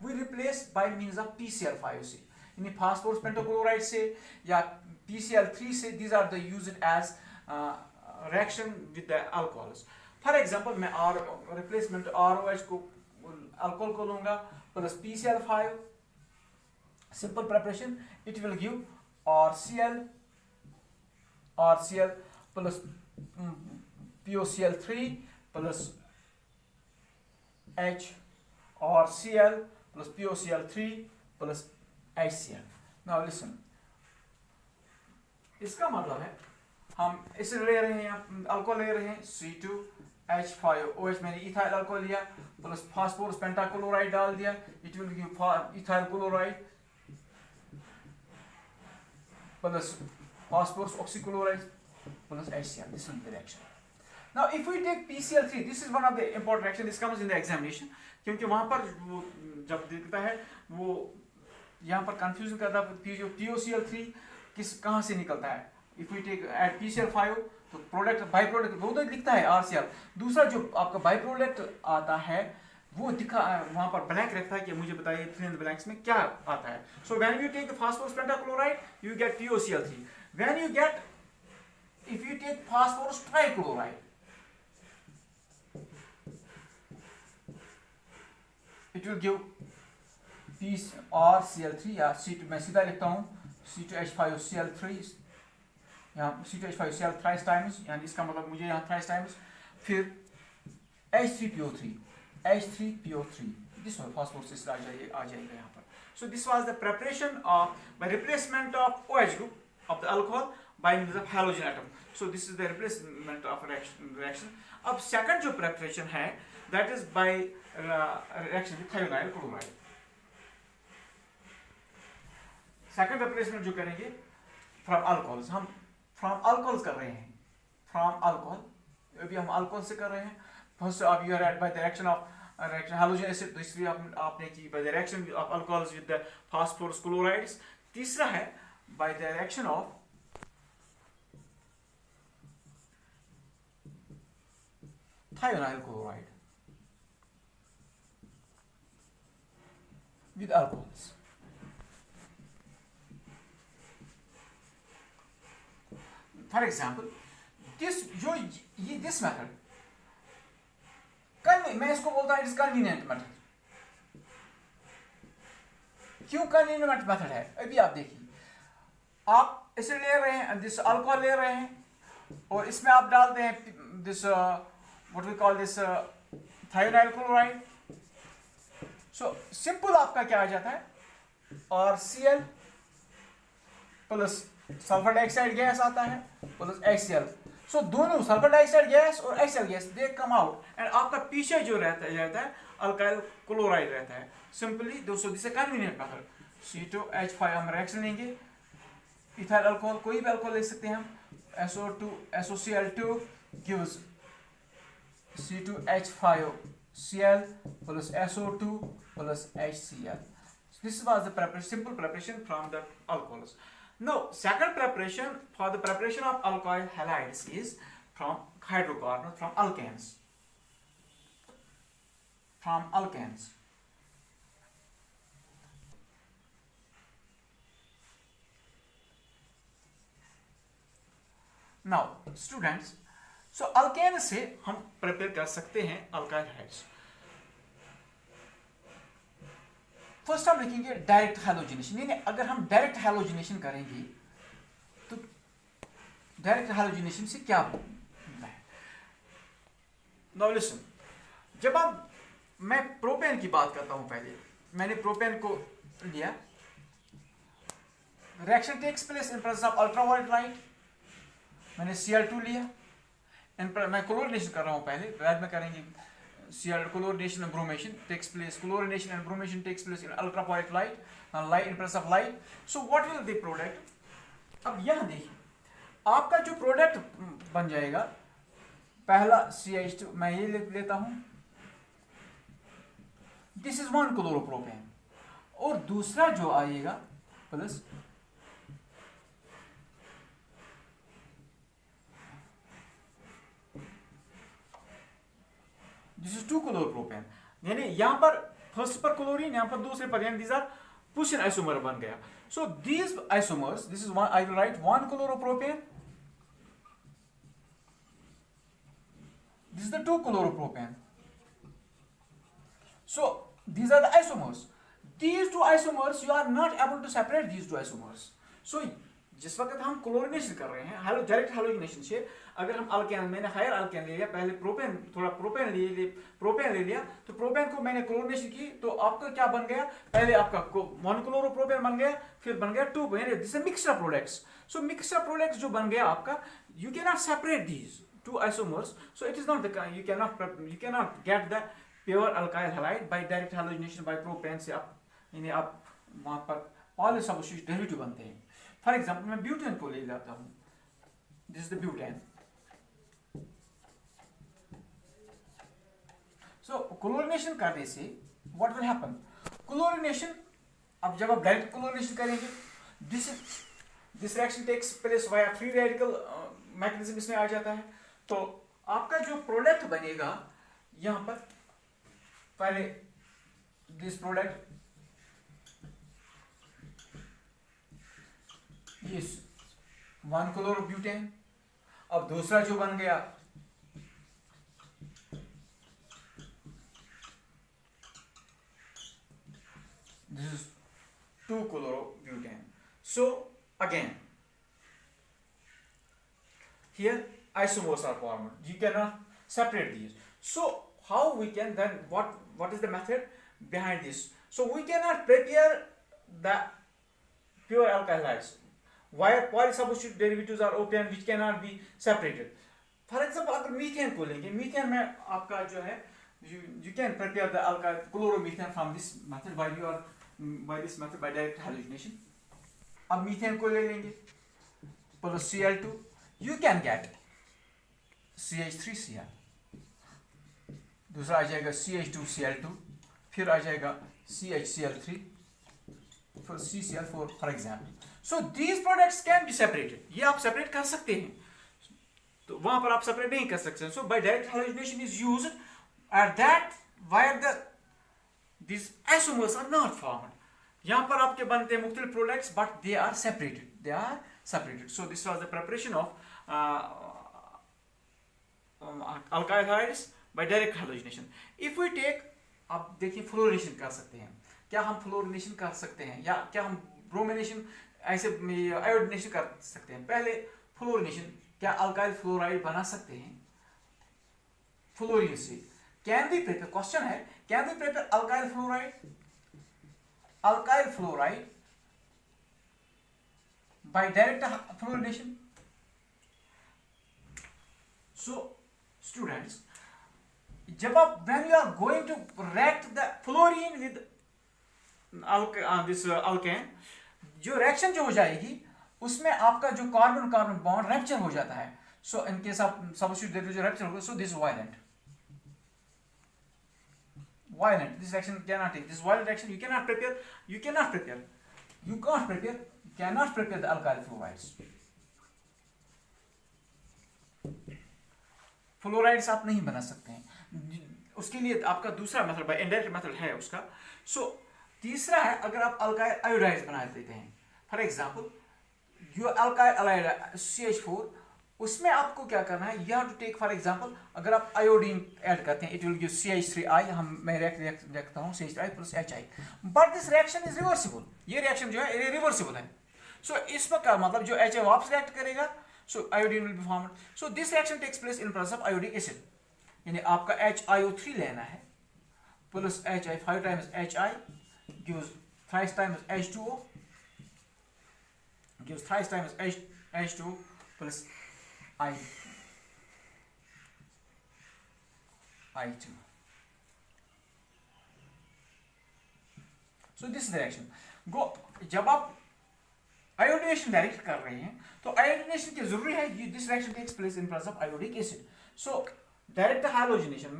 We replace by means of PCl5 से, यानी phosphorus pentachloride से या PCl3 से. These are the used as reaction with the alcohols. For example मैं replacement ROH को alcohol को लूंगा plus PCl5, simple preparation, it will give RCl plus POCl3 plus H, RCl plus POCl3 plus HCl. Now listen, इसका मतलब है हम इसे ले रहे हैं, अल्कोहल ले रहे हैं C2H5OH, मैंने इथाइल अल्कोहल लिया प्लस फास्फोरस पेंटाक्लोराइड डाल दिया, it will give ethyl chloride plus phosphorus oxychloride plus HCl. This is the reaction. Now if we take PCl3, this is one of the important reaction. This comes in the examination, क्योंकि वहाँ पर वो जब दिखता है वो यहाँ पर confusion करता है POCl3 कहाँ से निकलता है. If we take add PCl5 तो प्रोडक्ट बाई प्रोडक्ट वो तो लिखता है RCl. दूसरा जो आपका बाई प्रोडक्ट आता है वो दिखा वहां पर ब्लैंक रखता है कि मुझे बताइए फिल इन द ब्लैंक्स में क्या आता है. So when you take the phosphorus pentachloride you get POCl3. When you get if you take phosphorus trichloride it will give RCl3 या C2, मैं सीधा लिखता हूं C2H5Cl3 यहाँ C2H5Cl थ्राइस टाइम्स, यानी इसका मतलब मुझे यहाँ थ्राइस टाइम्स, फिर H3PO3 H3PO3. This one phosphorus आ जाएगा यहाँ पर. So this was the preparation of by replacement of OH group of the alcohol by means of halogen atom. So this is the replacement of reaction. अब second जो preparation है that is by reaction with thionyl chloride. Second replacement जो करेंगे from alcohols, हम from alcohols कर रहे हैं, from alcohol, अभी हम alcohol से कर रहे हैं. First of you are at by the reaction of halogen acid, दूसरी आपने की by the reaction of alcohols with the phosphorus chlorides. तीसरा है by the reaction of thionyl chloride with alcohols. For example, this method, मैं इसको बोलता हूं it's convenient method. क्यों कन्वीनियंट मेथड है? अभी आप देखिए, आप इसे ले रहे हैं, दिस अल्कोहल ले रहे हैं और इसमें आप डालते हैं this what we call this thionyl chloride. So simple आपका क्या आ जाता है, RCl plus sulphur dioxide gas आता है प्लस HCl. सो दोनों सल्फर डाइऑक्साइड गैस और HCl gas they come out and आपका पीछे जो रहता है अल्काइल क्लोराइड रहता है. सिंपली दोस्तों दिस कन्वीनियंट मेथड. C2H5 हम रिएक्शन लेंगे, इथाइल अल्कोहल कोई भी अल्कोहल ले सकते हैं हम, SO2 SOCl2 gives C2H5Cl plus SO2 plus HCl. This was the preparation, simple preparation from the alcohols. Now, second preparation for the preparation of alkyl halides is from hydrocarbons, from alkanes. From alkanes. Now, students, so alkane से हम prepare कर सकते हैं alkyl halides. First हम लिखेंगे direct halogenation. यानी अगर हम डायरेक्ट हैलोजिनेशन करेंगे तो डायरेक्ट हैलोजिनेशन से क्या होता है. नाउ लिसन, जब मैं प्रोपेन की बात करता हूं, पहले मैंने प्रोपेन को लिया, reaction takes place in presence of ultraviolet light, मैंने Cl2 लिया, मैं क्लोरीनेशन कर रहा हूं, पहले बाद में करेंगे. Chlorination and bromation takes place. Chlorination and bromation takes place in ultraviolet light, light in presence of light. So what will the product? अब यहाँ देखिए, आपका जो प्रोडक्ट बन जाएगा, पहला CH2 मैं ये लेता हूँ, दिस इज 1 क्लोरोप्रोपेन, और दूसरा जो आएगा प्लस दिस इज 2 क्लोरोप्रोपेन. यानी यहां पर फर्स्ट पर क्लोरीन, यहाँ पर दूसरे पर, यानी these are पुशिन आइसोमर बन गया. So these isomers, this is one, I will write 1 chloropropane, this is the 2 chloropropane. So these are the isomers. These two isomers, you are not able to separate these two isomers. So जिस वक्त हम chlorination कर रहे हैं, direct hydrogenation से, अगर हम alkane, मैंने हायर अल्केन ले लिया, पहले प्रोपेन, थोड़ा प्रोपेन ले लिया, तो प्रोपेन को मैंने क्लोरिनेशन की, तो आपका क्या बन गया, पहले आपका मोनोक्लोरोप्रोपेन बन गया, फिर बन गया 2, this is mixture products. So mixture products जो बन गया आपका, you can not separate these two isomers. So it is not the, you can not get the pure alkyl halide by direct hydrogenation by propane से. आप यानी आप वहां पर पॉलीसब्स्टिट्यूट डेरिवेटिव बनते हैं. फॉर एग्जाम्पल मैं ब्यूटेन को ले जाता हूं, this is the butane. So chlorination करने से व्हाट विल हैपन, क्लोरिनेशन, अब जब आप डायरेक्ट क्लोरिनेशन करेंगे, this reaction takes place via free radical mechanism इसमें आ जाता है. तो आपका जो प्रोडक्ट बनेगा यहां पर, पहले दिस प्रोडक्ट, ये 1 क्लोरोब्यूटेन, अब दूसरा जो बन गया this is 2 chlorobutane. So again here isomers are formed, you cannot separate these. So how we can then, what is the method behind this? So we cannot prepare the pure alkyl halides where polysubstitute derivatives are obtained which cannot be separated. For example, अगर methane को लेंगे, methane में आपका जो है, you can prepare the alkyl chloromethane from this method by this method by direct halogenation. अब methane को ले लेंगे plus Cl2, you can get CH3Cl, दूसरा आ जाएगा CH2Cl2, फिर आ जाएगा CHCl3, फिर CCl4 for example. So these products can be separated, ये आप सेपरेट कर सकते हैं, तो वहां पर आप सेपरेट नहीं कर सकते. So by direct hydrogenation is used at that where the these isomers are not formed. यहाँ पर आपके बनते हैं मुख्तलिफ products, but they are separated. So this was the preparation of alkyl halides by direct halogenation. If we take, आप देखिए fluorination कर सकते हैं, क्या हम फ्लोरिनेशन कर सकते हैं, या क्या हम ब्रोमिनेशन ऐसे आयोडीनेशन कर सकते हैं. पहले फ्लोरिनेशन, क्या अल्काइल फ्लोराइड बना सकते हैं फ्लोरीन से? कैन बी प्रिपेयर, क्वेश्चन है, can be prepare alkyl fluoride by direct fluorination? So students, जब आप when you are going to react the fluorine with this alkane, जो रिएक्शन जो हो जाएगी उसमें आपका जो कार्बन कार्बन बॉन्ड रैप्चर हो जाता है. सो इन केस आप सबस्टिट्यूट देते हो जो रैप्चर होगा, so this violent this reaction cannot take, this violent reaction you cannot prepare the alkyl fluorides. Fluorides आप नहीं बना सकते हैं, उसके लिए आपका दूसरा मेथड बाय इनडायरेक्ट मेथड है उसका. सो तीसरा है, अगर आप अल्काइल आयोडाइड्स बना देते हैं, फॉर एग्जांपल जो अल्काइल आयोडाइड CH4, उसमें आपको क्या करना है, you have to take for example, अगर आप आयोडीन ऐड करते हैं, इट विल गिव CH3I, मैं रिएक्ट देखता हूं CH3I plus HI, but this reaction is reversible. ये रिएक्शन जो है ये रिवर्सिबल है. सो इसमें क्या मतलब, जो HI वापस रिएक्ट करेगा, so iodine will be formed. So this reaction takes place in presence of iodic acid, यानी आपका HiO3 लेना है plus HI, 5 times HI gives thrice times H2O, gives thrice times H2O plus I2. So this is the reaction. जब आप iodination direct कर रहे हैं, तो आयोडीनेशन की जरूरी है, this reaction takes place in presence of iodic acid. So direct halogenation,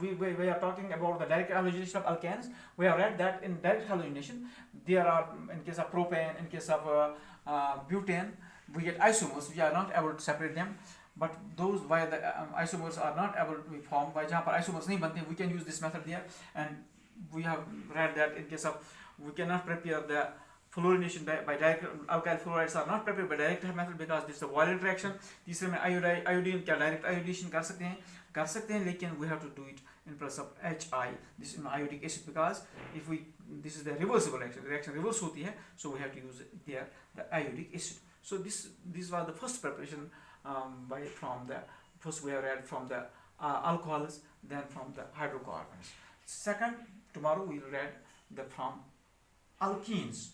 we are talking about the direct halogenation of alkanes. We have read that in direct halogenation there are, in case of propane, in case of butane, we get isomers. We are not able to separate them, but those where the isomers are not able to be formed, by जहाँ पर isomers नहीं बनते, we can use this method there, and we have read that in case of we cannot prepare the fluorination by direct. Alkyl fluorides are not prepared by direct method because this is a violent reaction. तीसरे में iodine क्या direct iodation कर सकते हैं लेकिन we have to do it in presence of HI, this is iodic acid, because if we, this is the reversible reaction reverse होती है, so we have to use there the iodic acid. So this was the first preparation from the first we have read from the alcohols, then from the hydrocarbons. Second, tomorrow we will read from alkenes.